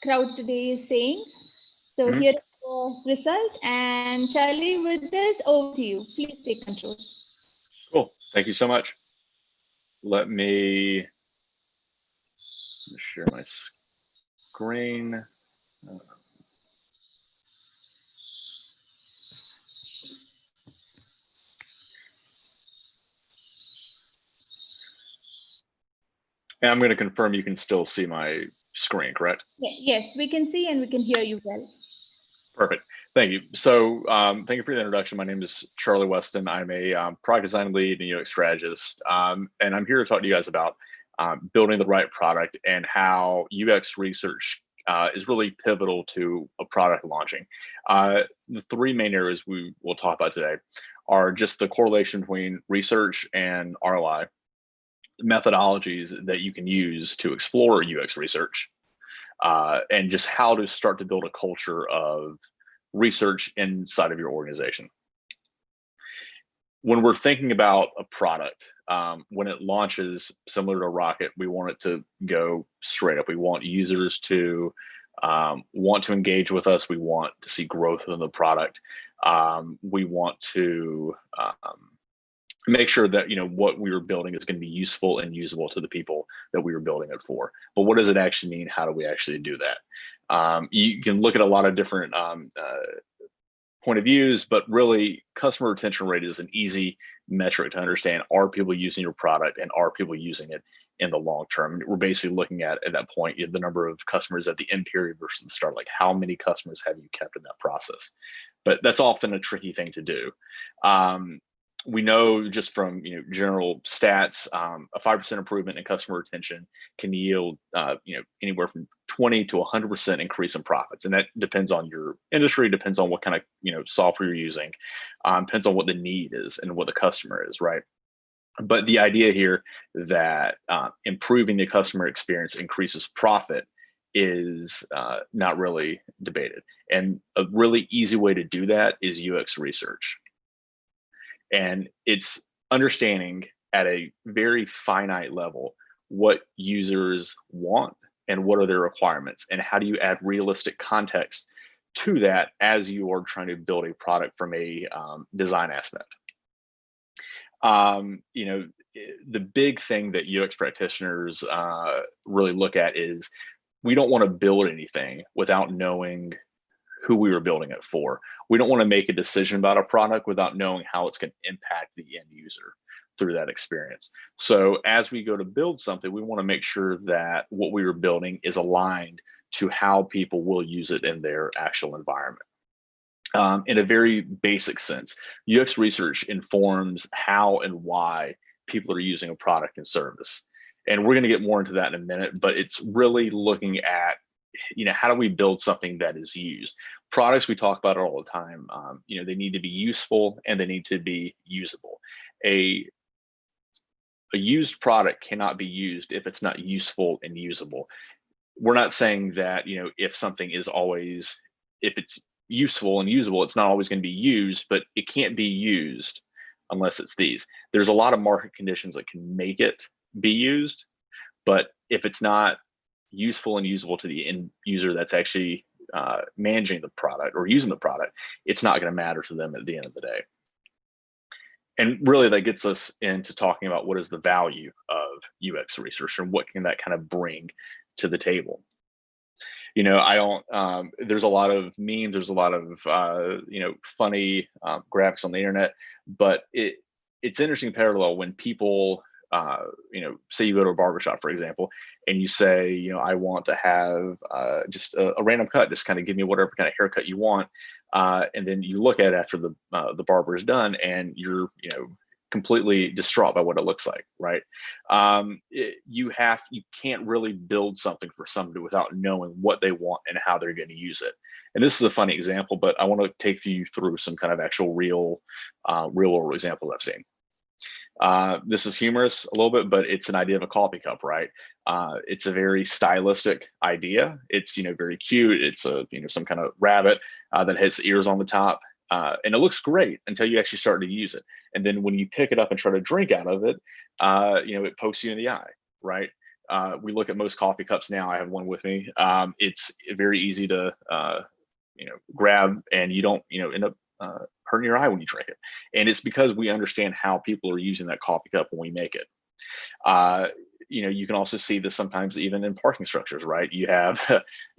crowd today is saying. So here is the result. And Charlie, with this, over to you. Please take control. Cool. Thank you so much. Let me share my screen. And I'm going to confirm you can still see my screen, correct? Yes, we can see and we can hear you well. Perfect. Thank you. So thank you for the introduction. My name is Charlie Weston. I'm a product design lead and UX strategist. And I'm here to talk to you guys about building the right product and how UX research is really pivotal to a product launching. The three main areas we will talk about today are just the correlation between research and ROI, methodologies that you can use to explore UX research, and just how to start to build a culture of research inside of your organization. When we're thinking about a product, when it launches, similar to a rocket, we want it to go straight up. We want users to want to engage with us. We want to see growth in the product. We want to make sure that what we were building is going to be useful and usable to the people that we were building it for. But what does it actually mean? How do we actually do that? You can look at a lot of different point of views, but really customer retention rate is an easy metric to understand. Are people using your product, and are people using it in the long term? We're basically looking at that point, the number of customers at the end period versus the start, like how many customers have you kept in that process? But that's often a tricky thing to do. We know just from general stats, a 5% improvement in customer retention can yield anywhere from 20 to 100% increase in profits, and that depends on your industry, depends on what kind of software you're using, depends on what the need is and what the customer is, right? But the idea here that improving the customer experience increases profit is not really debated, and a really easy way to do that is UX research. And it's understanding at a very finite level what users want and what are their requirements, and how do you add realistic context to that as you are trying to build a product from a design aspect. The big thing that UX practitioners really look at is we don't want to build anything without knowing who we were building it for. We don't want to make a decision about a product without knowing how it's going to impact the end user through that experience. So as we go to build something, we want to make sure that what we were building is aligned to how people will use it in their actual environment. In a very basic sense, UX research informs how and why people are using a product and service. And we're going to get more into that in a minute, but it's really looking at how do we build something that is used? Products, we talk about it all the time. They need to be useful and they need to be usable. A used product cannot be used if it's not useful and usable. We're not saying that, if something is always, if it's useful and usable, it's not always going to be used, but it can't be used unless it's these. There's a lot of market conditions that can make it be used, but if it's not useful and usable to the end user that's actually managing the product or using the product, it's not going to matter to them at the end of the day. And really that gets us into talking about what is the value of UX research and what can that kind of bring to the table. There's a lot of memes, there's a lot of funny graphics on the internet, but it's interesting parallel when people say you go to a barbershop, for example, and you say, I want to have just a random cut, just kind of give me whatever kind of haircut you want. And then you look at it after the barber is done and you're, completely distraught by what it looks like, right? You can't really build something for somebody without knowing what they want and how they're going to use it. And this is a funny example, but I want to take you through some kind of actual real world examples I've seen. This is humorous a little bit, but it's an idea of a coffee cup, right? It's a very stylistic idea. It's, very cute. It's a, some kind of rabbit that has ears on the top. And it looks great until you actually start to use it. And then when you pick it up and try to drink out of it, it pokes you in the eye, right? We look at most coffee cups now. I have one with me. It's very easy to grab, and you don't end up hurting your eye when you drink it. And it's because we understand how people are using that coffee cup when we make it. You can also see this sometimes even in parking structures, right? You have,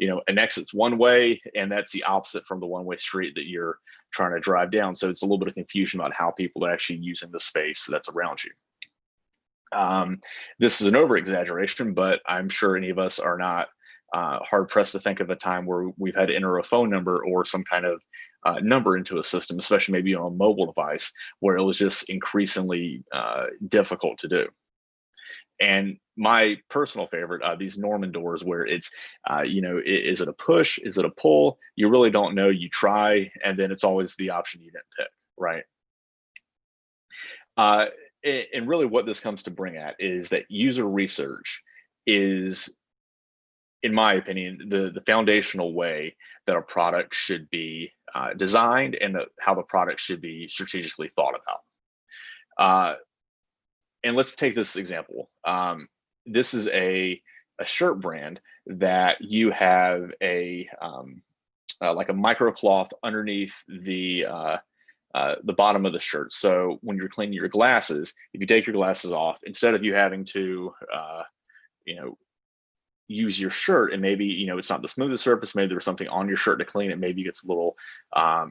an exit's one way, and that's the opposite from the one-way street that you're trying to drive down. So it's a little bit of confusion about how people are actually using the space that's around you. This is an over-exaggeration, but I'm sure any of us are not hard-pressed to think of a time where we've had to enter a phone number or some kind of number into a system, especially maybe on a mobile device, where it was just increasingly difficult to do. And my personal favorite, these Norman doors, where it's, is it a push? Is it a pull? You really don't know. You try, and then it's always the option you didn't pick, right? And really what this comes to bring at is that user research is, in my opinion, the foundational way that a product should be designed, and how the product should be strategically thought about. And let's take this example. This is a shirt brand that you have like a micro cloth underneath the bottom of the shirt. So when you're cleaning your glasses, if you take your glasses off, instead of you having to use your shirt, and maybe it's not the smoothest surface, maybe there's something on your shirt to clean it, maybe it gets a little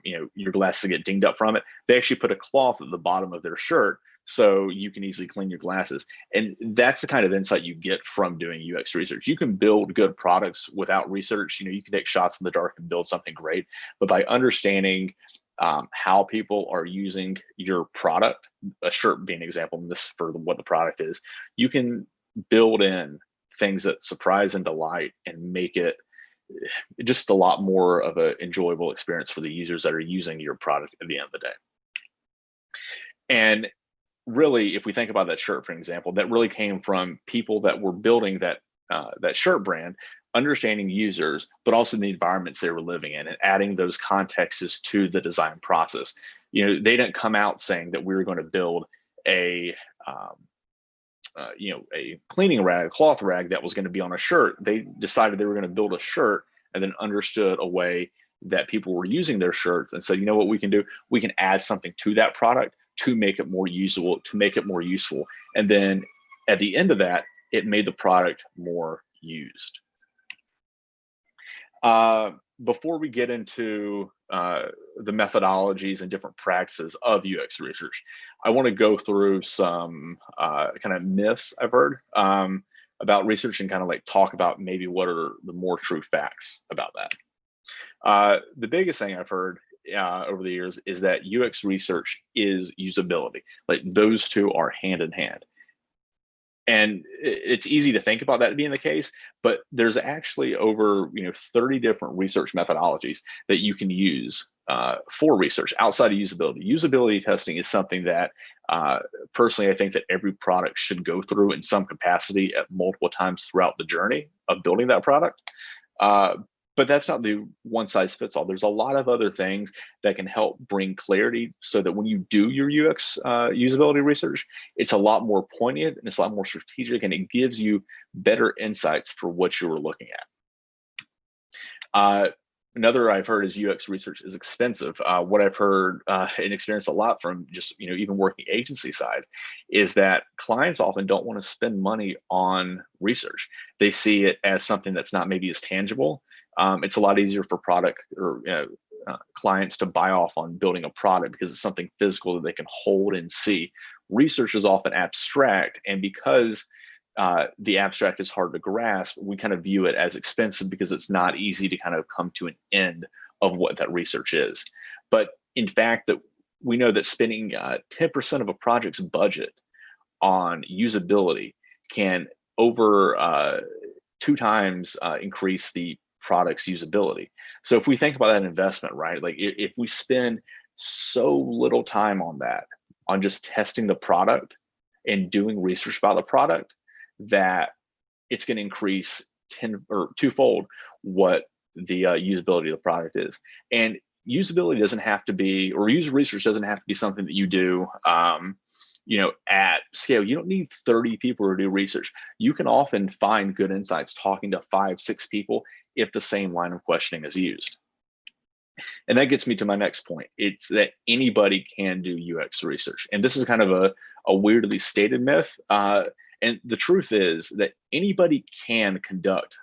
your glasses get dinged up from it, they actually put a cloth at the bottom of their shirt so you can easily clean your glasses. And that's the kind of insight you get from doing UX research. You can build good products without research. You can take shots in the dark and build something great, but by understanding how people are using your product, a shirt being an example, and this for what the product is, you can build in things that surprise and delight and make it just a lot more of an enjoyable experience for the users that are using your product at the end of the day. And really, if we think about that shirt, for example, that really came from people that were building that shirt brand, understanding users, but also the environments they were living in, and adding those contexts to the design process. They didn't come out saying that we were going to build a cleaning rag, cloth rag that was going to be on a shirt. They decided they were going to build a shirt, and then understood a way that people were using their shirts, and said, what we can do? We can add something to that product to make it more usable, to make it more useful. And then at the end of that, it made the product more used. Before we get into the methodologies and different practices of UX research, I want to go through some kind of myths I've heard about research, and kind of like talk about maybe what are the more true facts about that. The biggest thing I've heard over the years is that UX research is usability. Like, those two are hand in hand. And it's easy to think about that being the case, but there's actually over 30 different research methodologies that you can use for research outside of usability. Usability testing is something that personally I think that every product should go through in some capacity at multiple times throughout the journey of building that product. But that's not the one size fits all. There's a lot of other things that can help bring clarity, so that when you do your UX usability research, it's a lot more poignant, and it's a lot more strategic, and it gives you better insights for what you were looking at. Another I've heard is UX research is expensive. What I've heard and experienced a lot from just even working agency side is that clients often don't want to spend money on research. They see it as something that's not maybe as tangible. It's a lot easier for product or clients to buy off on building a product because it's something physical that they can hold and see. Research is often abstract, and because the abstract is hard to grasp, we kind of view it as expensive because it's not easy to kind of come to an end of what that research is. But in fact, that we know that spending 10% of a project's budget on usability can over 2 times increase the product's usability. So if we think about that investment, right, like if we spend so little time on that, on just testing the product and doing research about the product, that it's going to increase 10 or twofold what the usability of the product is. And usability doesn't have to be, or user research doesn't have to be something that you do at scale, you don't need 30 people to do research. You can often find good insights talking to 5, 6 people if the same line of questioning is used. And that gets me to my next point. It's that anybody can do UX research. And this is kind of a weirdly stated myth. And the truth is that anybody can conduct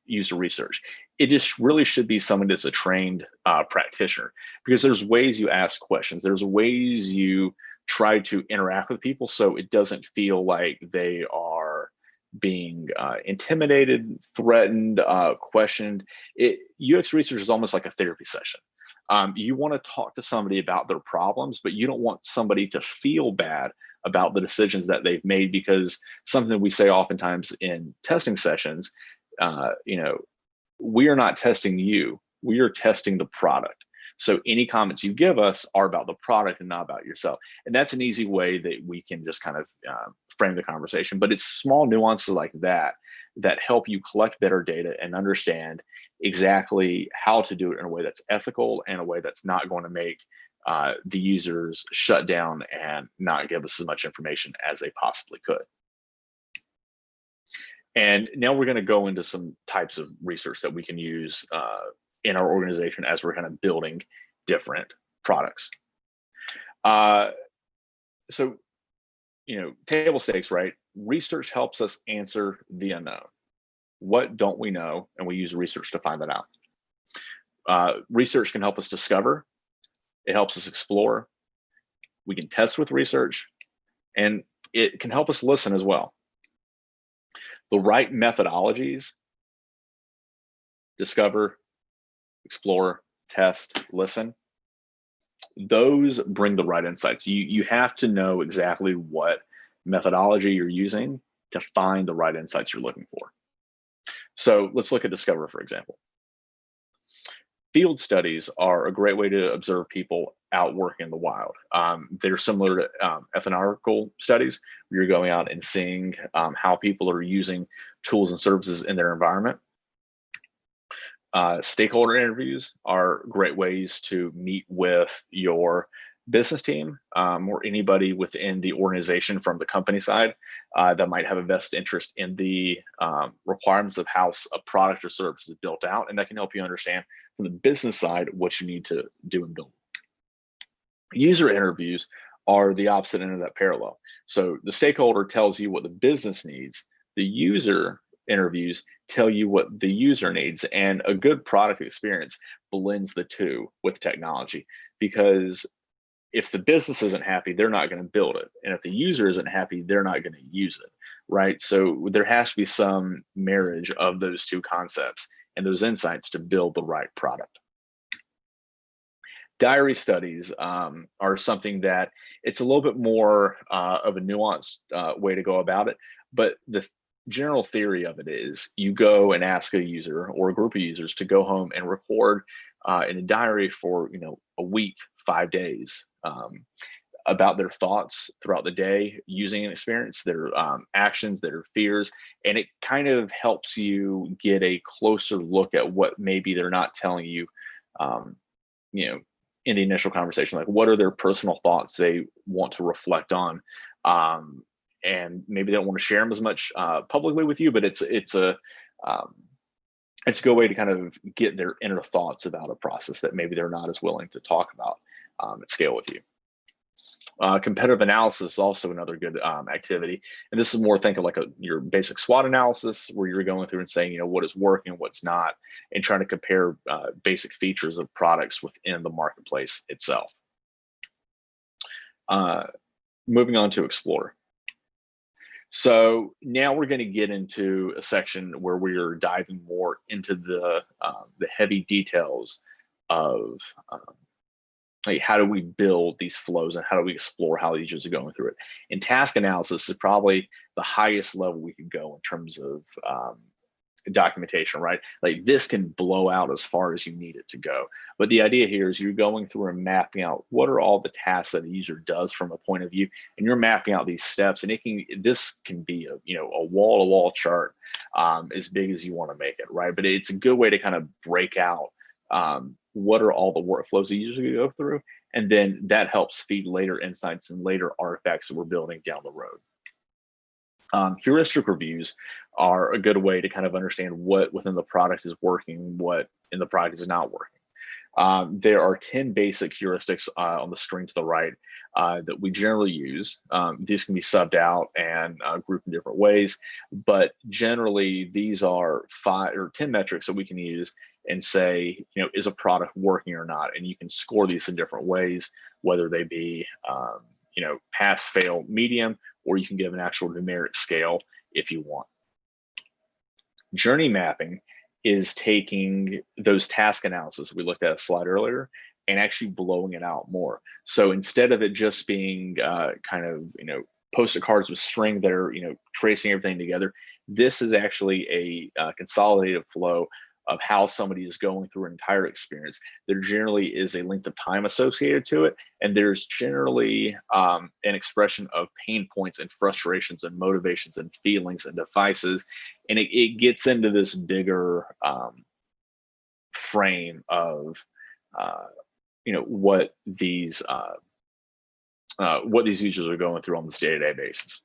user research. It just really should be someone that's a trained practitioner, because there's ways you ask questions. There's ways you try to interact with people so it doesn't feel like they are being intimidated, threatened, questioned. UX research is almost like a therapy session. You want to talk to somebody about their problems, but you don't want somebody to feel bad about the decisions that they've made, because something we say oftentimes in testing sessions, we are not testing you, we are testing the product. So any comments you give us are about the product and not about yourself. And that's an easy way that we can just kind of frame the conversation. But it's small nuances like that that help you collect better data and understand exactly how to do it in a way that's ethical and a way that's not going to make the users shut down and not give us as much information as they possibly could. And now we're going to go into some types of research that we can use in our organization as we're kind of building different products. So, table stakes, right? Research helps us answer the unknown. What don't we know? And we use research to find that out. Research can help us discover. It helps us explore. We can test with research, and it can help us listen as well. The right methodologies: discover, explore, test, listen. Those bring the right insights. You have to know exactly what methodology you're using to find the right insights you're looking for. So let's look at discover, for example. Field studies are a great way to observe people out working in the wild. They're similar to ethnological studies, where you're going out and seeing how people are using tools and services in their environment. Stakeholder interviews are great ways to meet with your business team or anybody within the organization from the company side that might have a vested interest in the requirements of how a product or service is built out, and that can help you understand from the business side what you need to do and build. User interviews are the opposite end of that parallel. So the stakeholder tells you what the business needs. The user interviews tell you what the user needs, and a good product experience blends the two with technology, because if the business isn't happy, they're not going to build it. And if the user isn't happy, they're not going to use it, right? So there has to be some marriage of those two concepts and those insights to build the right product. Diary studies are something that it's a little bit more of a nuanced way to go about it, but the general theory of it is you go and ask a user or a group of users to go home and record in a diary for a week, 5 days, about their thoughts throughout the day using an experience, their actions, their fears, and it kind of helps you get a closer look at what maybe they're not telling you, in the initial conversation, like what are their personal thoughts they want to reflect on, and maybe they don't want to share them as much publicly with you, but it's a good way to kind of get their inner thoughts about a process that maybe they're not as willing to talk about at scale with you. Competitive analysis is also another good activity. And this is more, think of like your basic SWOT analysis, where you're going through and saying, what is working, what's not, and trying to compare basic features of products within the marketplace itself. Moving on to explore. So now we're going to get into a section where we're diving more into the heavy details of like how do we build these flows and how do we explore how the users are going through it. And task analysis is probably the highest level we could go in terms of documentation, right? Like this can blow out as far as you need it to go. But the idea here is you're going through and mapping out what are all the tasks that a user does from a point of view, and you're mapping out these steps. And this can be a wall-to-wall chart as big as you want to make it, right? But it's a good way to kind of break out what are all the workflows the users go through, and then that helps feed later insights and later artifacts that we're building down the road. Heuristic reviews are a good way to kind of understand what within the product is working, what in the product is not working. There are 10 basic heuristics on the screen to the right that we generally use. These can be subbed out and grouped in different ways, but generally these are 5 or 10 metrics that we can use and say, is a product working or not? And you can score these in different ways, whether they be, pass, fail, medium, or you can give an actual numeric scale if you want. Journey mapping is taking those task analysis we looked at a slide earlier and actually blowing it out more. So instead of it just being post-it cards with string that are tracing everything together, this is actually a consolidated flow of how somebody is going through an entire experience. There generally is a length of time associated to it, and there's generally an expression of pain points and frustrations and motivations and feelings and devices, and it gets into this bigger frame of what these users are going through on this day-to-day basis.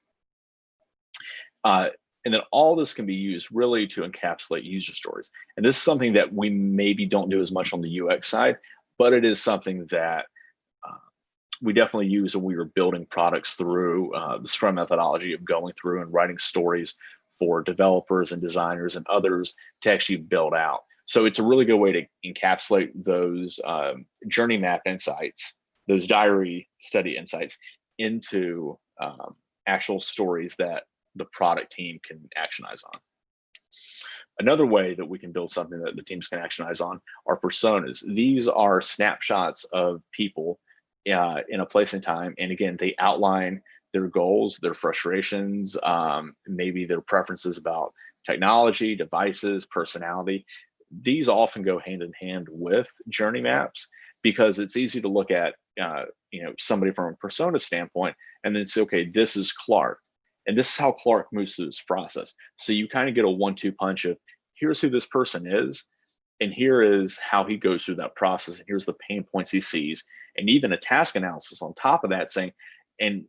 And then all this can be used really to encapsulate user stories. And this is something that we maybe don't do as much on the UX side, but it is something that we definitely use when we were building products through the Scrum methodology of going through and writing stories for developers and designers and others to actually build out. So it's a really good way to encapsulate those journey map insights, those diary study insights into actual stories that the product team can actionize on. Another way that we can build something that the teams can actionize on are personas. These are snapshots of people in a place and time. And again, they outline their goals, their frustrations, maybe their preferences about technology, devices, personality. These often go hand in hand with journey maps because it's easy to look at somebody from a persona standpoint and then say, okay, this is Clark. And this is how Clark moves through this process. So you kind of get a 1-2 punch of here's who this person is, and here is how he goes through that process, and here's the pain points he sees, and even a task analysis on top of that saying, and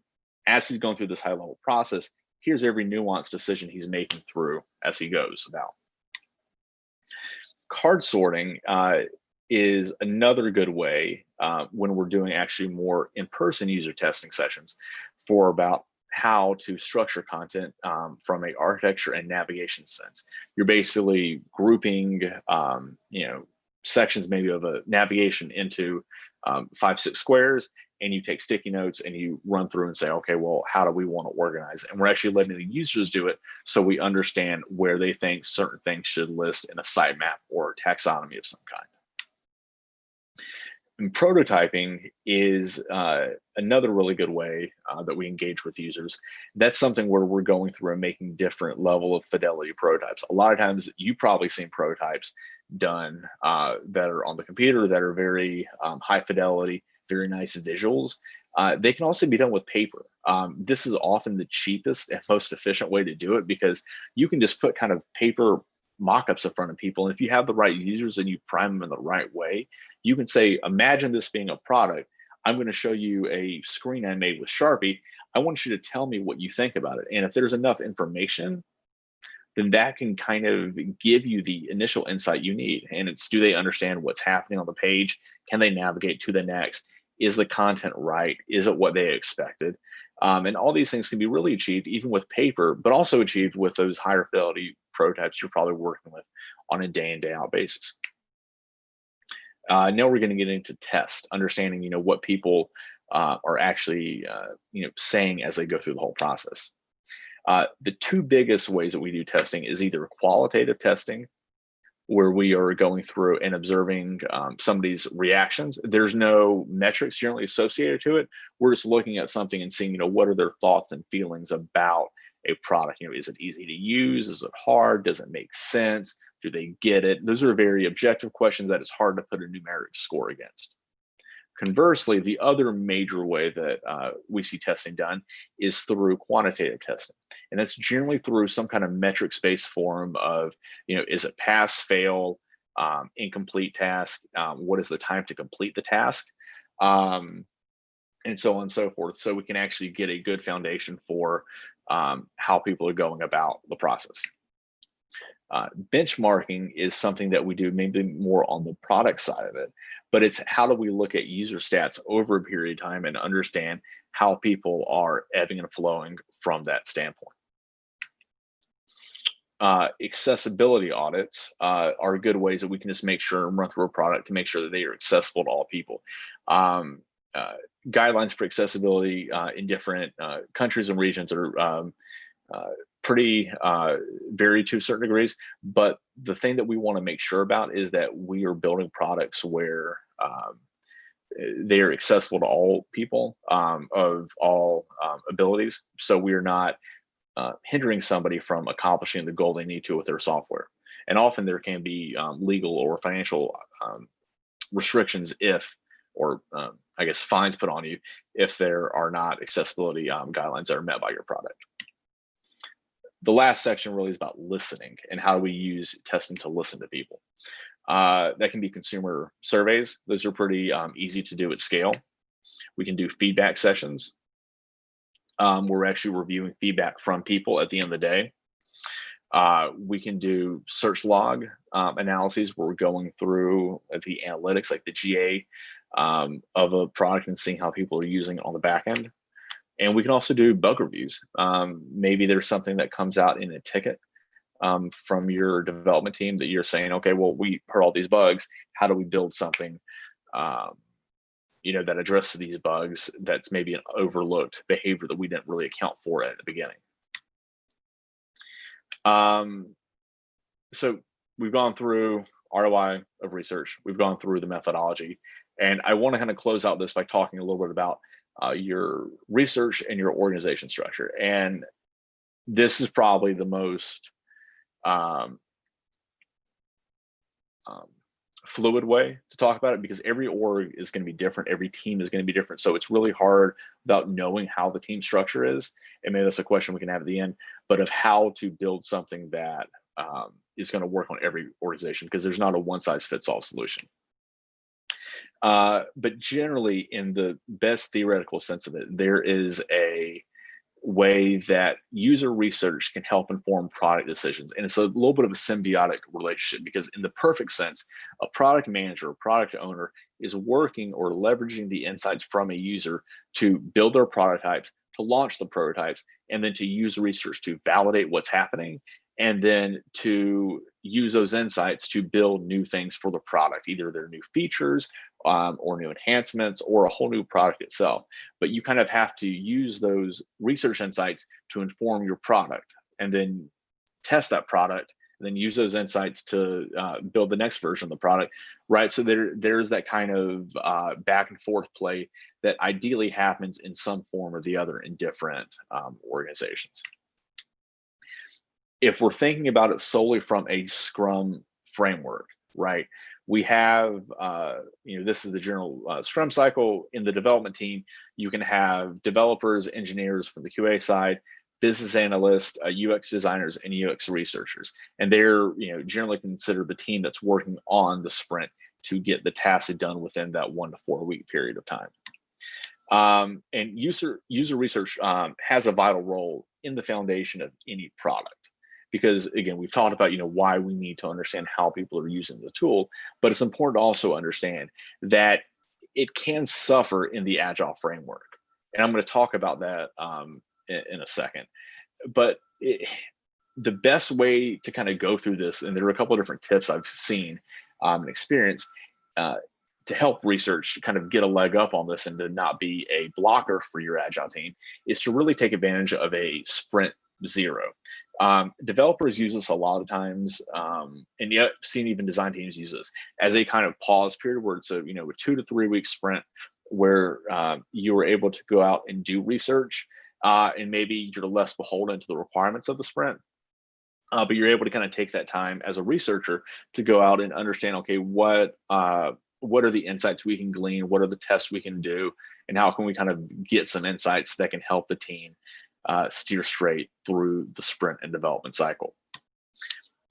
as he's going through this high level process, here's every nuanced decision he's making through as he goes about. Card sorting is another good way when we're doing actually more in-person user testing sessions for about how to structure content from a architecture and navigation sense. You're basically grouping, sections maybe of a navigation into 5-6 squares, and you take sticky notes and you run through and say, okay, well, how do we want to organize it? And we're actually letting the users do it so we understand where they think certain things should list in a sitemap or taxonomy of some kind. And prototyping is another really good way that we engage with users. That's something where we're going through and making different level of fidelity prototypes. A lot of times you've probably seen prototypes done that are on the computer that are very high fidelity, very nice visuals. They can also be done with paper. This is often the cheapest and most efficient way to do it because you can just put kind of paper mock-ups in front of people. And if you have the right users and you prime them in the right way, you can say, imagine this being a product. I'm going to show you a screen I made with Sharpie. I want you to tell me what you think about it. And if there's enough information, then that can kind of give you the initial insight you need. And it's, do they understand what's happening on the page? Can they navigate to the next? Is the content right? Is it what they expected? And all these things can be really achieved even with paper, but also achieved with those higher fidelity prototypes you're probably working with on a day in, day out basis. Now we're going to get into test, understanding, what people are actually, saying as they go through the whole process. The two biggest ways that we do testing is either qualitative testing, where we are going through and observing somebody's reactions. There's no metrics generally associated to it. We're just looking at something and seeing, what are their thoughts and feelings about a product. Is it easy to use? Is it hard? Does it make sense? Do they get it? Those are very objective questions that it's hard to put a numeric score against. Conversely, the other major way that we see testing done is through quantitative testing. And that's generally through some kind of metrics-based form of, is it pass, fail, incomplete task, what is the time to complete the task, and so on and so forth. So we can actually get a good foundation for how people are going about the process. Benchmarking is something that we do maybe more on the product side of it, but it's how do we look at user stats over a period of time and understand how people are ebbing and flowing from that standpoint. Accessibility audits are good ways that we can just make sure and run through a product to make sure that they are accessible to all people. Guidelines for accessibility in different countries and regions are pretty varied to certain degrees, but the thing that we want to make sure about is that we are building products where they are accessible to all people of all abilities. So we are not hindering somebody from accomplishing the goal they need to with their software. And often there can be legal or financial restrictions or I guess fines put on you if there are not accessibility guidelines that are met by your product. The last section really is about listening and how do we use testing to listen to people. That can be consumer surveys. Those are pretty easy to do at scale. We can do feedback sessions. We're actually reviewing feedback from people at the end of the day. We can do search log analyses where we're going through the analytics, like the GA of a product and seeing how people are using it on the back end. And we can also do bug reviews. Maybe there's something that comes out in a ticket from your development team that you're saying, okay, well, we heard all these bugs. How do we build something that addresses these bugs that's maybe an overlooked behavior that we didn't really account for at the beginning? So we've gone through ROI of research. We've gone through the methodology. And I want to kind of close out this by talking a little bit about your research and your organization structure. And this is probably the most fluid way to talk about it, because every org is going to be different. Every team is going to be different. So it's really hard without knowing how the team structure is. And maybe that's a question we can have at the end, but of how to build something that is going to work on every organization, because there's not a one size fits all solution. But generally, in the best theoretical sense of it, there is a way that user research can help inform product decisions. And it's a little bit of a symbiotic relationship, because in the perfect sense, a product manager, a product owner is working or leveraging the insights from a user to build their prototypes, to launch the prototypes, and then to use research to validate what's happening, and then to use those insights to build new things for the product, either their new features or new enhancements or a whole new product itself. But you kind of have to use those research insights to inform your product, and then test that product, and then use those insights to build the next version of the product, right? So there's that kind of back and forth play that ideally happens in some form or the other in different organizations. If we're thinking about it solely from a Scrum framework, right? We have, this is the general Scrum cycle. In the development team, you can have developers, engineers from the QA side, business analysts, UX designers, and UX researchers. And they're, generally considered the team that's working on the sprint to get the task done within that 1 to 4 week period of time. And user research has a vital role in the foundation of any product. Because again, we've talked about, why we need to understand how people are using the tool, but it's important to also understand that it can suffer in the Agile framework. And I'm going to talk about that in a second. But the best way to kind of go through this, and there are a couple of different tips I've seen and experienced to help research kind of get a leg up on this and to not be a blocker for your Agile team, is to really take advantage of a sprint zero. Developers use this a lot of times, and yet I've seen even design teams use this as a kind of pause period where it's a 2 to 3 week sprint where you are able to go out and do research, and maybe you're less beholden to the requirements of the sprint, but you're able to kind of take that time as a researcher to go out and understand, okay, what are the insights we can glean, what are the tests we can do, and how can we kind of get some insights that can help the team steer straight through the sprint and development cycle.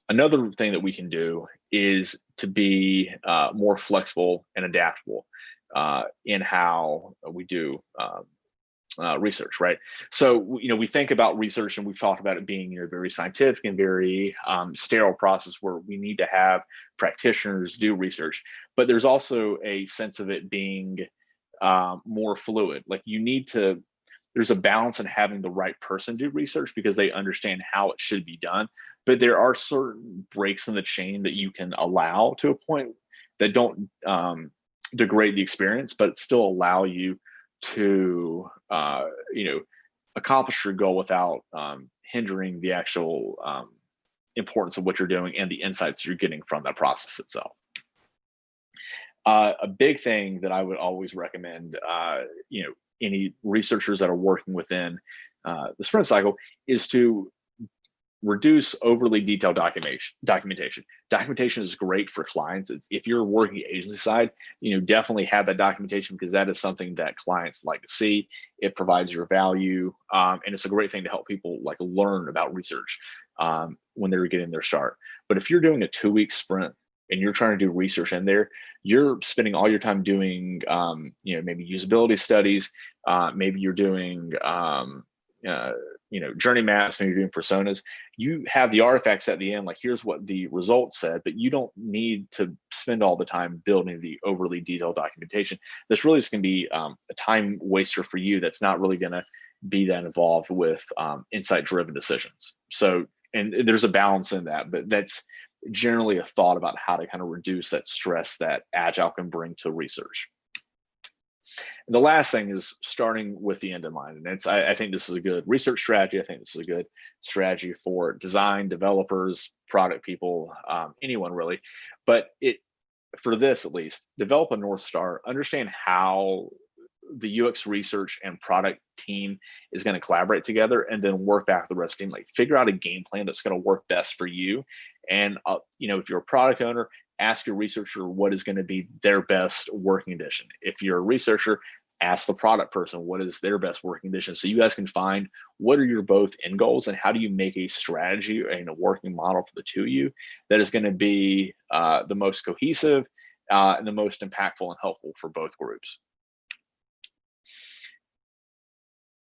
Another thing that we can do is to be more flexible and adaptable in how we do research, right? So, we think about research, and we've talked about it being, very scientific and very sterile process where we need to have practitioners do research. But there's also a sense of it being more fluid. Like there's a balance in having the right person do research because they understand how it should be done. But there are certain breaks in the chain that you can allow to a point that don't degrade the experience, but still allow you to accomplish your goal without hindering the actual importance of what you're doing and the insights you're getting from that process itself. A big thing that I would always recommend, any researchers that are working within the sprint cycle is to reduce overly detailed documentation. Documentation is great for clients. If you're working agency side, definitely have that documentation because that is something that clients like to see. It provides your value, and it's a great thing to help people learn about research when they're getting their start. But if you're doing a 2-week sprint and you're trying to do research in there, you're spending all your time doing, maybe usability studies. Maybe you're doing, journey maps, maybe you're doing personas. You have the artifacts at the end, like here's what the results said, but you don't need to spend all the time building the overly detailed documentation. This really is going to be a time waster for you that's not really going to be that involved with insight-driven decisions. So, and there's a balance in that, but that's generally a thought about how to kind of reduce that stress that Agile can bring to research. And the last thing is starting with the end in mind. And I think this is a good research strategy. I think this is a good strategy for design, developers, product people, anyone really. But for this at least, develop a North Star, understand how the UX research and product team is going to collaborate together, and then work back with the rest of the team. Like figure out a game plan that's going to work best for you. And if you're a product owner, ask your researcher what is going to be their best working condition. If you're a researcher, ask the product person what is their best working condition. So you guys can find what are your both end goals and how do you make a strategy and a working model for the two of you that is going to be the most cohesive and the most impactful and helpful for both groups.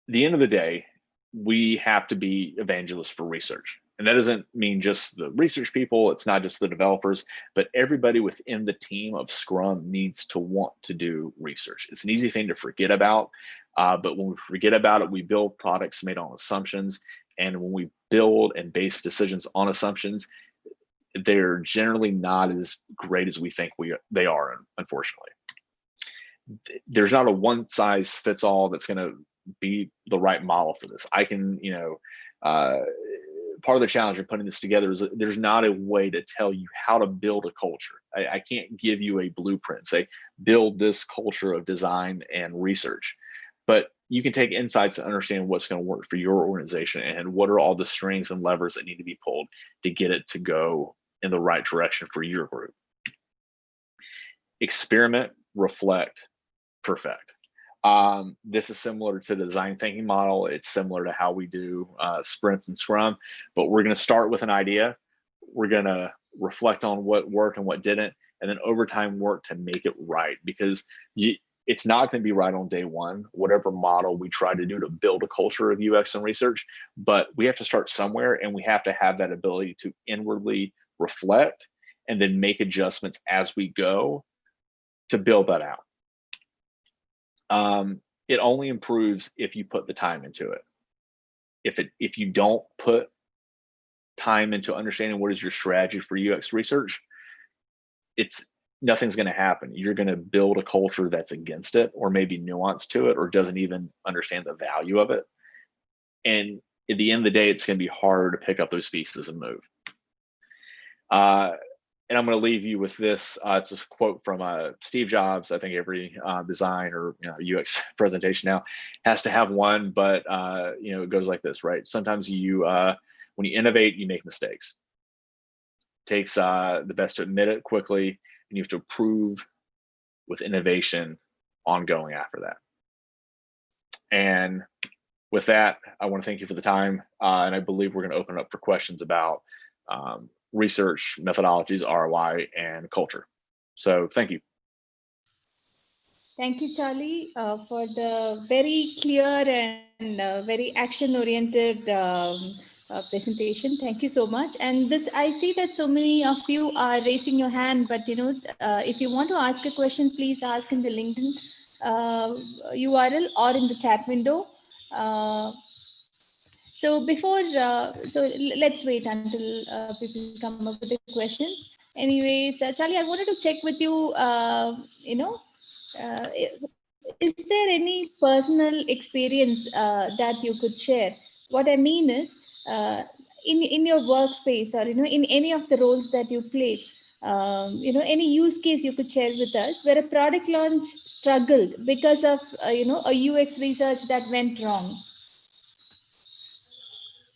At the end of the day, we have to be evangelists for research. And that doesn't mean just the research people, it's not just the developers, but everybody within the team of Scrum needs to want to do research. It's an easy thing to forget about, but when we forget about it, we build products made on assumptions. And when we build and base decisions on assumptions, they're generally not as great as we think they are, unfortunately. There's not a one size fits all that's going to be the right model for this. I can, part of the challenge of putting this together is that there's not a way to tell you how to build a culture. I can't give you a blueprint, say, build this culture of design and research. But you can take insights and understand what's going to work for your organization and what are all the strings and levers that need to be pulled to get it to go in the right direction for your group. Experiment, reflect, perfect. This is similar to the design thinking model. It's similar to how we do sprints and Scrum, but we're going to start with an idea. We're going to reflect on what worked and what didn't, and then over time work to make it right, because it's not going to be right on day one, whatever model we try to do to build a culture of UX and research, but we have to start somewhere, and we have to have that ability to inwardly reflect and then make adjustments as we go to build that out. It only improves if you put the time into it. If you don't put time into understanding what is your strategy for UX research, nothing's going to happen. You're going to build a culture that's against it, or maybe nuanced to it, or doesn't even understand the value of it. And at the end of the day, it's going to be hard to pick up those pieces and move. And I'm going to leave you with this. It's a quote from Steve Jobs. I think every design or UX presentation now has to have one, but it goes like this, right? Sometimes when you innovate, you make mistakes. It takes the best to admit it quickly, and you have to improve with innovation ongoing after that. And with that, I want to thank you for the time, and I believe we're going to open it up for questions about research, methodologies, ROI, and culture. So thank you. Thank you, Charlie, for the very clear and very action-oriented presentation. Thank you so much. And this, I see that so many of you are raising your hand, but if you want to ask a question, please ask in the LinkedIn URL or in the chat window. So before, let's wait until people come up with the questions. Anyways, Charlie, I wanted to check with you. Is there any personal experience that you could share? What I mean is, in your workspace or in any of the roles that you play, any use case you could share with us where a product launch struggled because of a UX research that went wrong.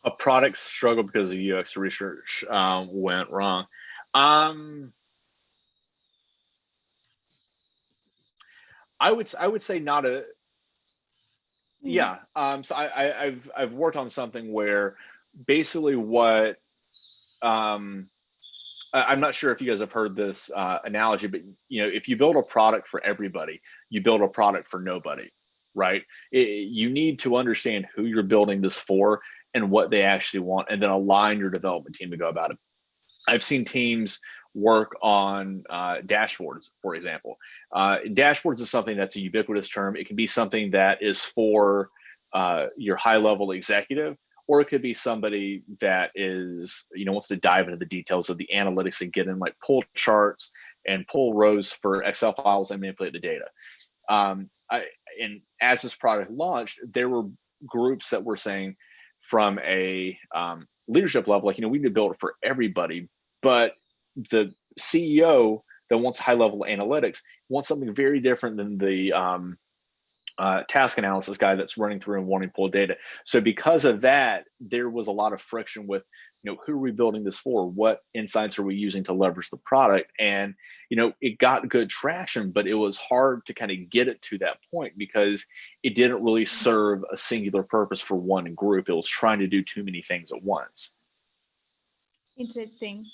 A product struggle because of UX research went wrong. I would say not a. Yeah. So I've worked on something where basically what I'm not sure if you guys have heard this analogy, but if you build a product for everybody, you build a product for nobody, right? You need to understand who you're building this for and what they actually want, and then align your development team to go about it. I've seen teams work on dashboards, for example. Dashboards is something that's a ubiquitous term. It can be something that is for your high-level executive, or it could be somebody that is, wants to dive into the details of the analytics and get in, like, pull charts and pull rows for Excel files and manipulate the data. And as this product launched, there were groups that were saying, from a leadership level, like, we need to build it for everybody, but the CEO that wants high-level analytics wants something very different than the task analysis guy that's running through and wanting to pull data. So because of that, there was a lot of friction with, who are we building this for? What insights are we using to leverage the product? And, it got good traction, but it was hard to kind of get it to that point because it didn't really serve a singular purpose for one group. It was trying to do too many things at once. Interesting.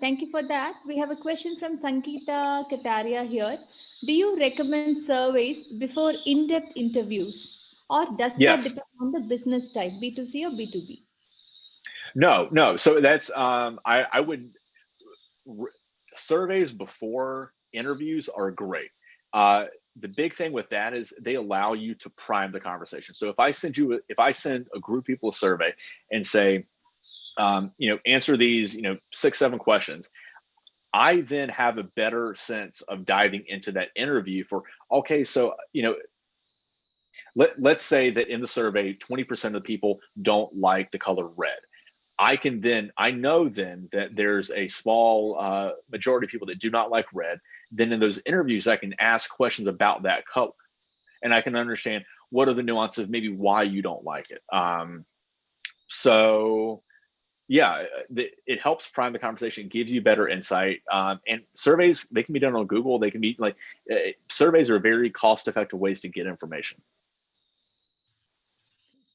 Thank you for that. We have a question from Sangeeta Kataria here. Do you recommend surveys before in-depth interviews, or does that depend on the business type, B2C or B2B? No. So that's I would surveys before interviews are great. The big thing with that is they allow you to prime the conversation. So if I send a group of people a survey and say, answer these, 6-7 questions, I then have a better sense of diving into that interview for, okay, so, let's say that in the survey, 20% of the people don't like the color red. I know that there's a small majority of people that do not like red. Then in those interviews, I can ask questions about that color, and I can understand what are the nuances of maybe why you don't like it. So yeah, it helps prime the conversation, gives you better insight. And surveys, they can be done on Google. They can be surveys are very cost-effective ways to get information.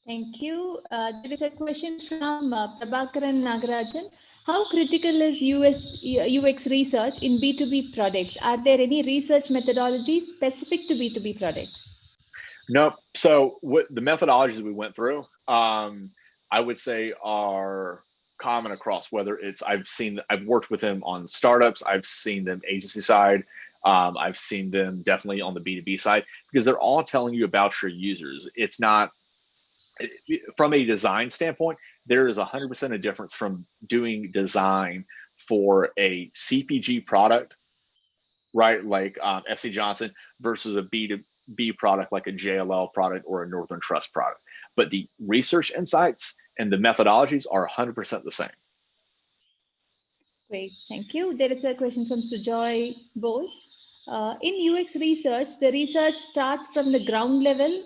Thank you. There is a question from Prabhakaran Nagarajan. How critical is UX research in B2B products? Are there any research methodologies specific to B2B products? No. So the methodologies we went through, I would say are common across, whether it's, I've worked with them on startups, I've seen them agency side, I've seen them definitely on the B2B side, because they're all telling you about your users. It's not, from a design standpoint, there is 100% a difference from doing design for a CPG product, right? Like SC Johnson versus a B2B product like a JLL product or a Northern Trust product. But the research insights and the methodologies are 100% the same. Great, thank you. There is a question from Sujoy Bose. In UX research, the research starts from the ground level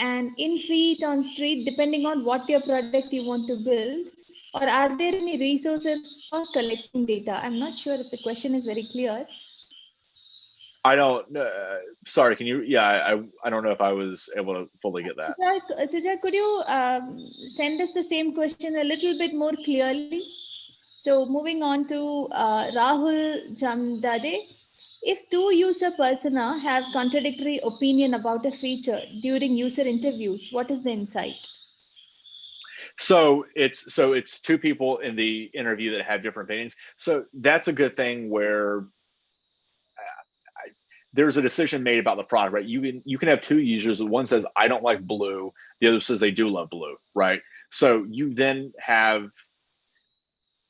and in feet on street, depending on what your product you want to build, or are there any resources for collecting data? I'm not sure if the question is very clear. I don't, sorry, can you, I don't know if I was able to fully get that. Sujay, could you send us the same question a little bit more clearly? So moving on to Rahul Jamdade. If two user persona have contradictory opinion about a feature during user interviews, what is the insight? So it's two people in the interview that have different opinions. So that's a good thing where there's a decision made about the product, right? You can have two users. One says I don't like blue, the other says they do love blue, right? So you then have,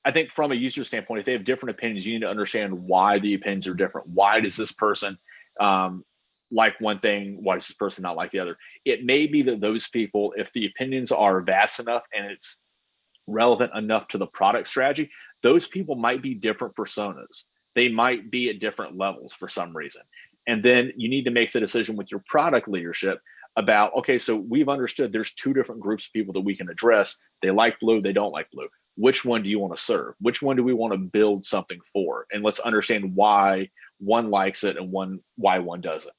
I think from a user standpoint, if they have different opinions, you need to understand why the opinions are different. Why does this person like one thing? Why does this person not like the other? It may be that those people, if the opinions are vast enough and it's relevant enough to the product strategy, those people might be different personas. They might be at different levels for some reason. And then you need to make the decision with your product leadership about, okay, so we've understood there's two different groups of people that we can address. They like blue, they don't like blue. Which one do you want to serve? Which one do we want to build something for? And let's understand why one likes it and why one doesn't.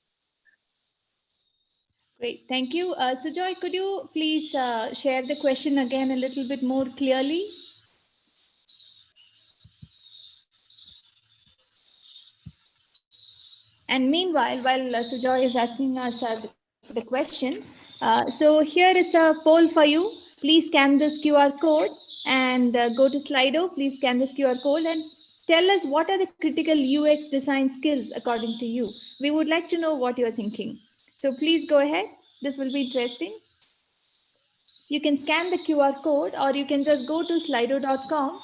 Great, thank you. Sujoy, could you please share the question again a little bit more clearly? And meanwhile, while Sujoy is asking us the question, so here is a poll for you. Please scan this QR code and go to Slido. Please scan this QR code and tell us what are the critical UX design skills according to you. We would like to know what you're thinking. So please go ahead. This will be interesting. You can scan the QR code or you can just go to slido.com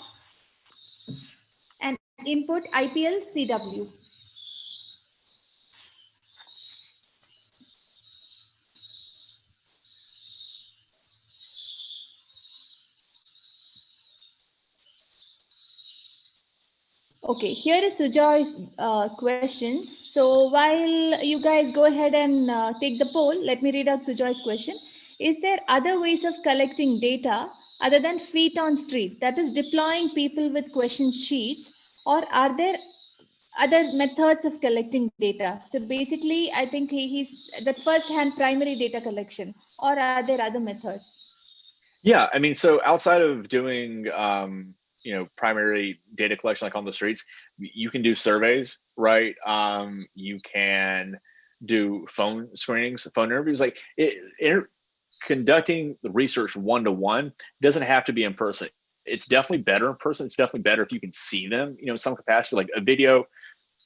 and input IPLCW. Okay, here is Sujoy's question. So while you guys go ahead and take the poll, let me read out Sujoy's question. Is there other ways of collecting data other than feet on street, that is deploying people with question sheets, or are there other methods of collecting data? So basically, I think he's that first-hand primary data collection, or are there other methods? Yeah, I mean, so outside of doing primary data collection like on the streets, you can do surveys, right? You can do phone screenings, phone interviews. Like conducting the research one-to-one doesn't have to be in person. It's definitely better in person. It's definitely better if you can see them, in some capacity. Like a video,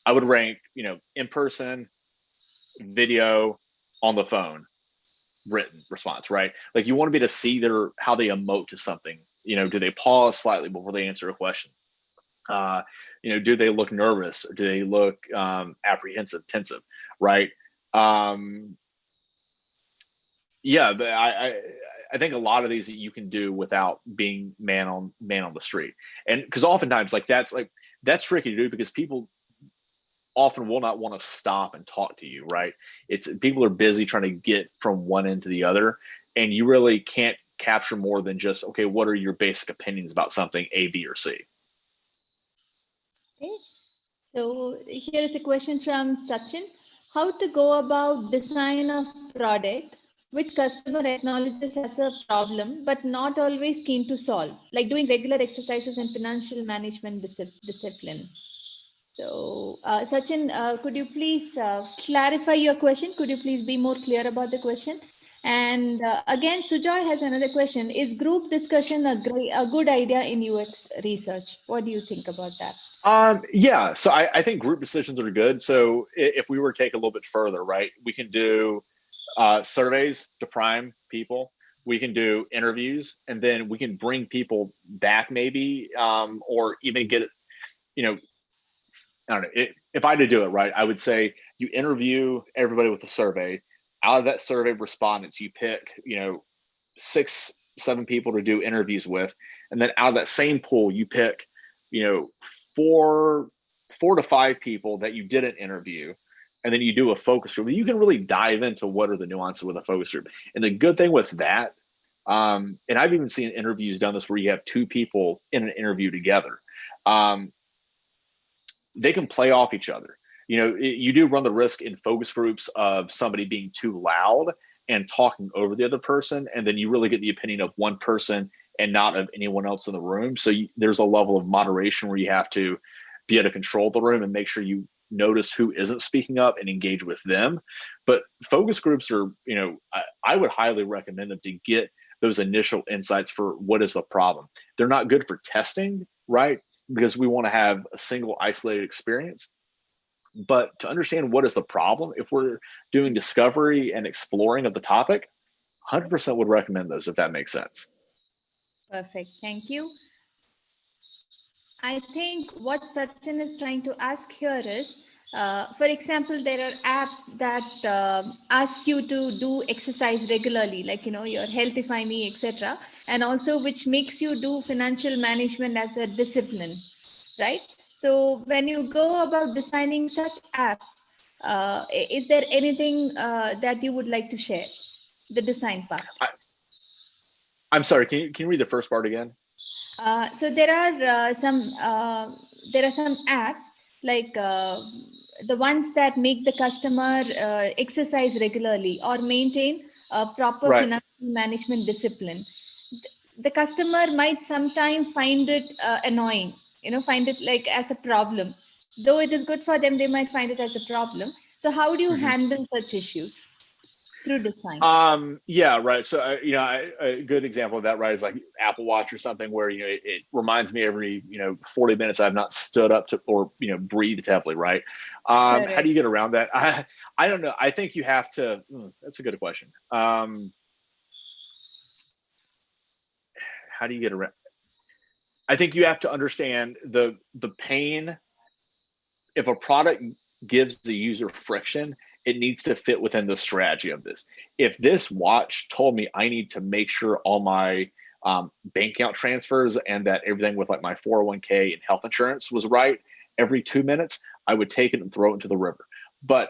I would rank, in person, video, on the phone, written response, right? Like you want to be able to see how they emote to something. Do they pause slightly before they answer a question? Do they look nervous? Or do they look apprehensive, tensive, right? Yeah, but I think a lot of these that you can do without being man on the street, and because oftentimes that's tricky to do because people often will not want to stop and talk to you, right? People are busy trying to get from one end to the other, and you really can't capture more than just, okay, what are your basic opinions about something A, B, or C? Okay. So here is a question from Sachin. How to go about design of product which customer acknowledges as a problem but not always keen to solve, like doing regular exercises in financial management discipline. So Sachin, could you please clarify your question? Could you please be more clear about the question? And again, Sujoy has another question. Is group discussion a good idea in UX research? What do you think about that? Yeah, so I think group decisions are good. So if we were to take a little bit further, right, we can do surveys to prime people. We can do interviews, and then we can bring people back maybe, or even get it, I don't know. If I had to do it right, I would say you interview everybody with a survey. Out of that survey respondents, you pick, 6, 7 people to do interviews with, and then out of that same pool, you pick, 4 to 5 people that you didn't interview, and then you do a focus group. You can really dive into what are the nuances with a focus group. And the good thing with that, and I've even seen interviews done this where you have 2 people in an interview together. They can play off each other. You do run the risk in focus groups of somebody being too loud and talking over the other person, and then you really get the opinion of one person and not of anyone else in the room. So there's a level of moderation where you have to be able to control the room and make sure you notice who isn't speaking up and engage with them. But focus groups are, I would highly recommend them to get those initial insights for what is the problem. They're not good for testing, right? Because we want to have a single isolated experience. But to understand what is the problem, if we're doing discovery and exploring of the topic, 100% would recommend those, if that makes sense. Perfect. Thank you. I think what Sachin is trying to ask here is, for example, there are apps that ask you to do exercise regularly, like, your Healthify Me, etc. And also which makes you do financial management as a discipline, right? So when you go about designing such apps, is there anything that you would like to share? The design part. I'm sorry, can you read the first part again? So there are some apps like the ones that make the customer exercise regularly or maintain a proper Right. financial management discipline. The customer might sometimes find it annoying, find it like as a problem. Though it is good for them, they might find it as a problem. So how do you Mm-hmm. handle such issues through design? Yeah, right. So, a good example of that, right, is like Apple Watch or something where, it reminds me every, 40 minutes I've not stood up to, or, breathed heavily, right? How do you get around that? I don't know. I think you have to, that's a good question. How do you get around? I think you have to understand the pain. If a product gives the user friction, it needs to fit within the strategy of this. If this watch told me I need to make sure all my bank account transfers and that everything with like my 401k and health insurance was right every 2 minutes, I would take it and throw it into the river. But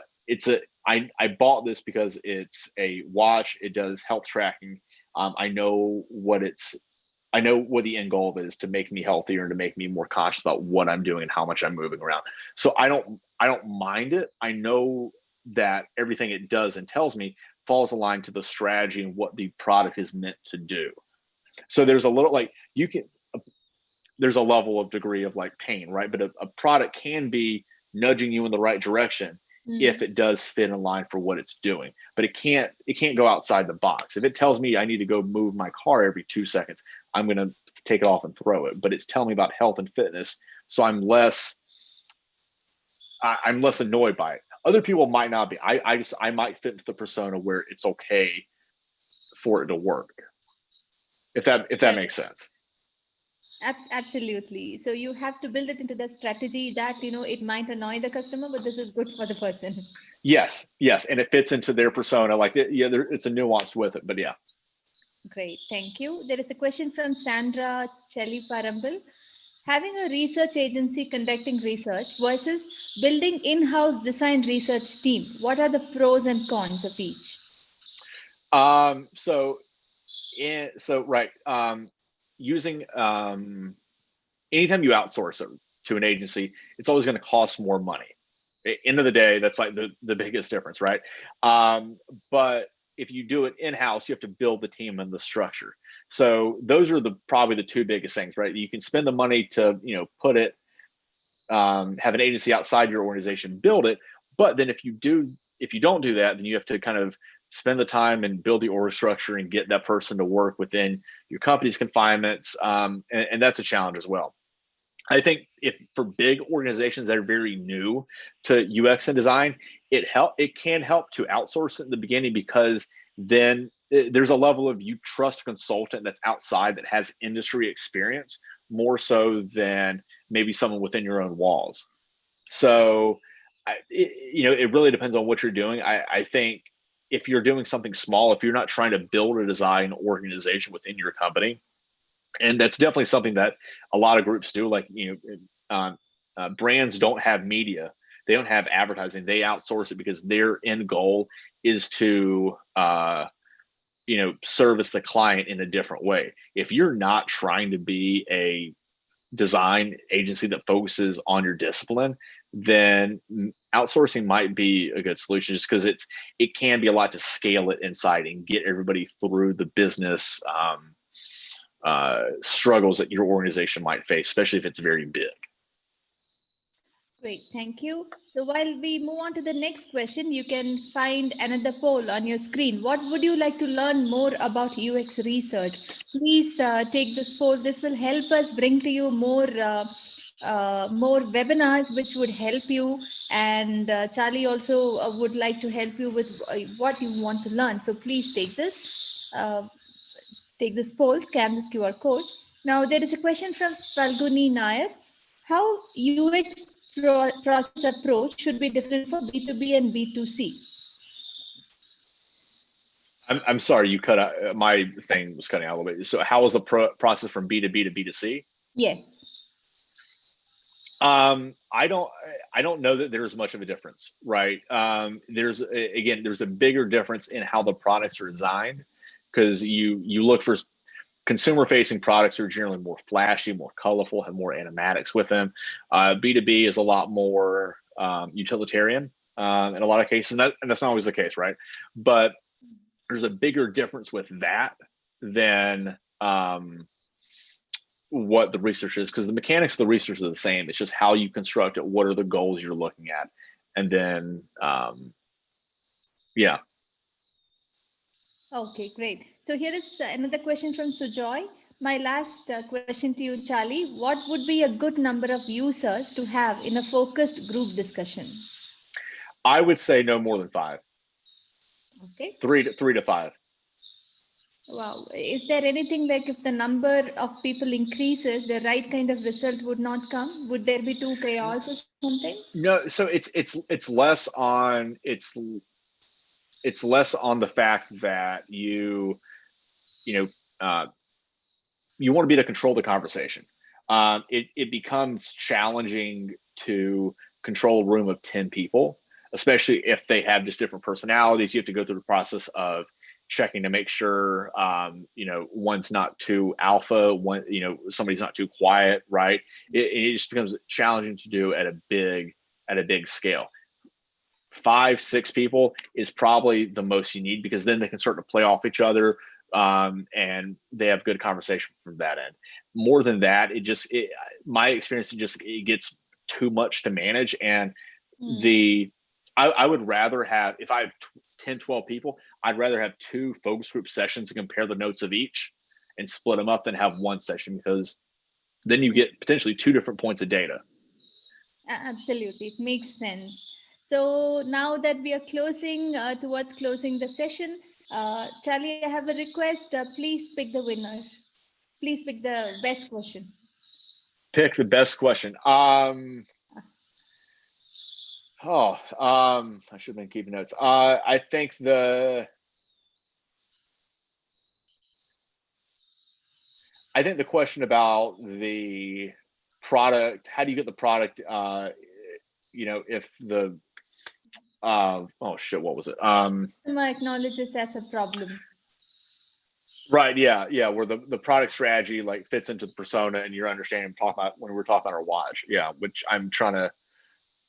I bought this because it's a watch. It does health tracking. I know what the end goal of it is, to make me healthier and to make me more conscious about what I'm doing and how much I'm moving around. So I don't mind it. I know that everything it does and tells me falls aligned to the strategy and what the product is meant to do. So there's a little there's a level of degree of like pain, right? But a product can be nudging you in the right direction if it does fit in line for what it's doing. But it can't go outside the box. If it tells me I need to go move my car every 2 seconds, I'm going to take it off and throw it. But it's telling me about health and fitness, so I'm less annoyed by it. Other people might not be. I might fit into the persona where it's okay for it to work. If that makes sense. Absolutely. So you have to build it into the strategy that, it might annoy the customer, but this is good for the person. Yes. And it fits into their persona. Like, it's a nuance with it, but yeah. Great. Thank you. There is a question from Sandra Cheliparambal. Having a research agency conducting research versus building in-house design research team, what are the pros and cons of each? Using anytime you outsource it to an agency, it's always going to cost more money. End of the day, that's like the biggest difference, right? But if you do it in-house, you have to build the team and the structure. So those are probably the two biggest things, right? You can spend the money to, put it, have an agency outside your organization build it. But then if you don't do that, then you have to kind of spend the time and build the org structure and get that person to work within your company's confinements. And that's a challenge as well. I think for big organizations that are very new to UX and design, it can help to outsource it in the beginning, because then there's a level of, you trust a consultant that's outside that has industry experience more so than maybe someone within your own walls. So, it really depends on what you're doing. I think if you're doing something small, if you're not trying to build a design organization within your company, and that's definitely something that a lot of groups do, like, brands don't have media, they don't have advertising, they outsource it because their end goal is to service the client in a different way. If you're not trying to be a design agency that focuses on your discipline, then outsourcing might be a good solution, just because it can be a lot to scale it inside and get everybody through the business struggles that your organization might face, especially if it's very big. Great, thank you. So while we move on to the next question, you can find another poll on your screen. What would you like to learn more about UX research? Please take this poll. This will help us bring to you more webinars which would help you. And Charlie also would like to help you with what you want to learn. So please take this poll, scan this QR code. Now there is a question from Falguni Nair. How UX process approach should be different for B2B and B2C? I'm sorry, you cut out. My thing was cutting out a little bit. So how is the process from B2B to B2C? Yes. I don't know that there's much of a difference, right? There's a bigger difference in how the products are designed, because you look for consumer-facing products are generally more flashy, more colorful, have more animatics with them. B2B is a lot more utilitarian in a lot of cases, and that's not always the case, right? But there's a bigger difference with that than what the research is, because the mechanics of the research are the same. It's just how you construct it, what are the goals you're looking at, and then yeah. Okay, great. So here is another question from Sujoy. My last question to you, Charlie. What would be a good number of users to have in a focused group discussion? I would say no more than 5. Okay. 3 to 5. Wow. Is there anything like if the number of people increases, the right kind of result would not come? Would there be too chaos or something? No. So it's less on it's less on the fact that you want to be able to control the conversation. It becomes challenging to control a room of 10 people, especially if they have just different personalities. You have to go through the process of checking to make sure one's not too alpha, somebody's not too quiet, right? It just becomes challenging to do at a big scale. 5, 6 people is probably the most you need, because then they can start to play off each other, and they have good conversation from that end. More than that, my experience, it gets too much to manage. And I would rather have, if I have 10, 12 people, I'd rather have 2 focus group sessions and compare the notes of each and split them up than have one session, because then you get potentially 2 different points of data. Absolutely, it makes sense. So now that we are towards closing the session, Charlie, I have a request. Please pick the winner. Please pick the best question. Pick the best question. I should have been keeping notes. I think the question about the product, how do you get the product, if the what was it? Customer acknowledges as a problem. Right. Yeah. Where the product strategy like fits into the persona, and you're understanding when we're talking about our watch. Yeah. Which I'm trying to,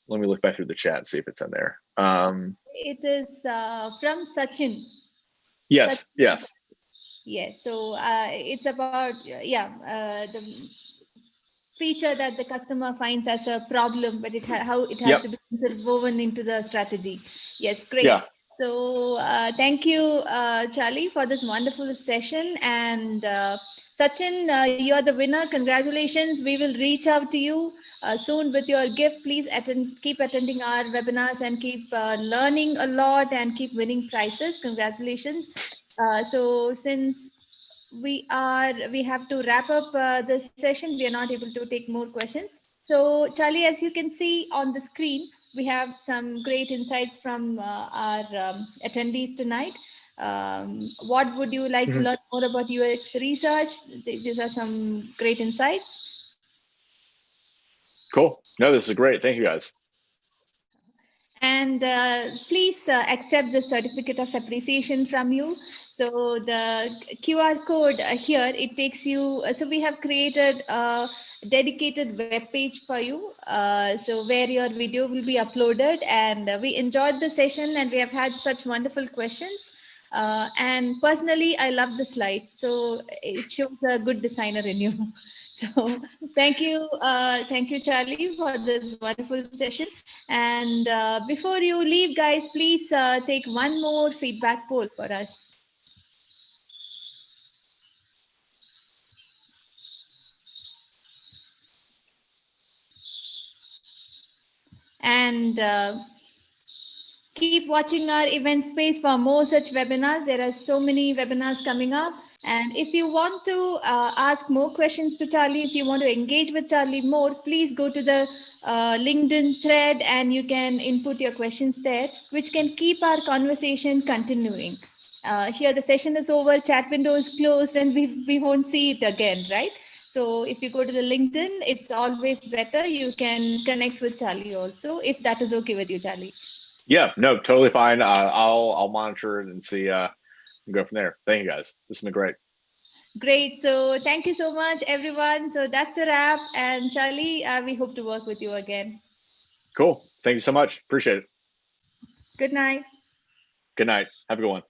let me look back through the chat and see if it's in there. It is from Sachin. Yes. Sachin. Yes. Yes. So it's about the feature that the customer finds as a problem, but how it has to be woven into the strategy. Yes, great. Yeah. So thank you, Charlie, for this wonderful session. And Sachin, you are the winner. Congratulations. We will reach out to you soon with your gift. Please keep attending our webinars and keep learning a lot and keep winning prizes. Congratulations. So since we have to wrap up this session, we are not able to take more questions. So Charlie, as you can see on the screen, we have some great insights from our attendees tonight. What would you like to learn more about UX research? These are some great insights. Cool. No, this is great. Thank you, guys. And please accept the certificate of appreciation from you. So the QR code here, it takes you, so we have created a dedicated web page for you. So where your video will be uploaded, and we enjoyed the session and we have had such wonderful questions. And personally, I love the slides. So it shows a good designer in you. So thank you, Charlie, for this wonderful session. And before you leave, guys, please take one more feedback poll for us. And keep watching our event space for more such webinars. There are so many webinars coming up. And if you want to ask more questions to Charlie, if you want to engage with Charlie more, please go to the LinkedIn thread and you can input your questions there, which can keep our conversation continuing. Here the session is over, chat window is closed, and we won't see it again, right? So if you go to the LinkedIn, it's always better. You can connect with Charlie also, if that is okay with you, Charlie. Yeah, no, totally fine. I'll monitor it and see and go from there. Thank you guys. This has been great. Great. So thank you so much, everyone. So that's a wrap. And Charlie, we hope to work with you again. Cool. Thank you so much. Appreciate it. Good night. Good night. Have a good one.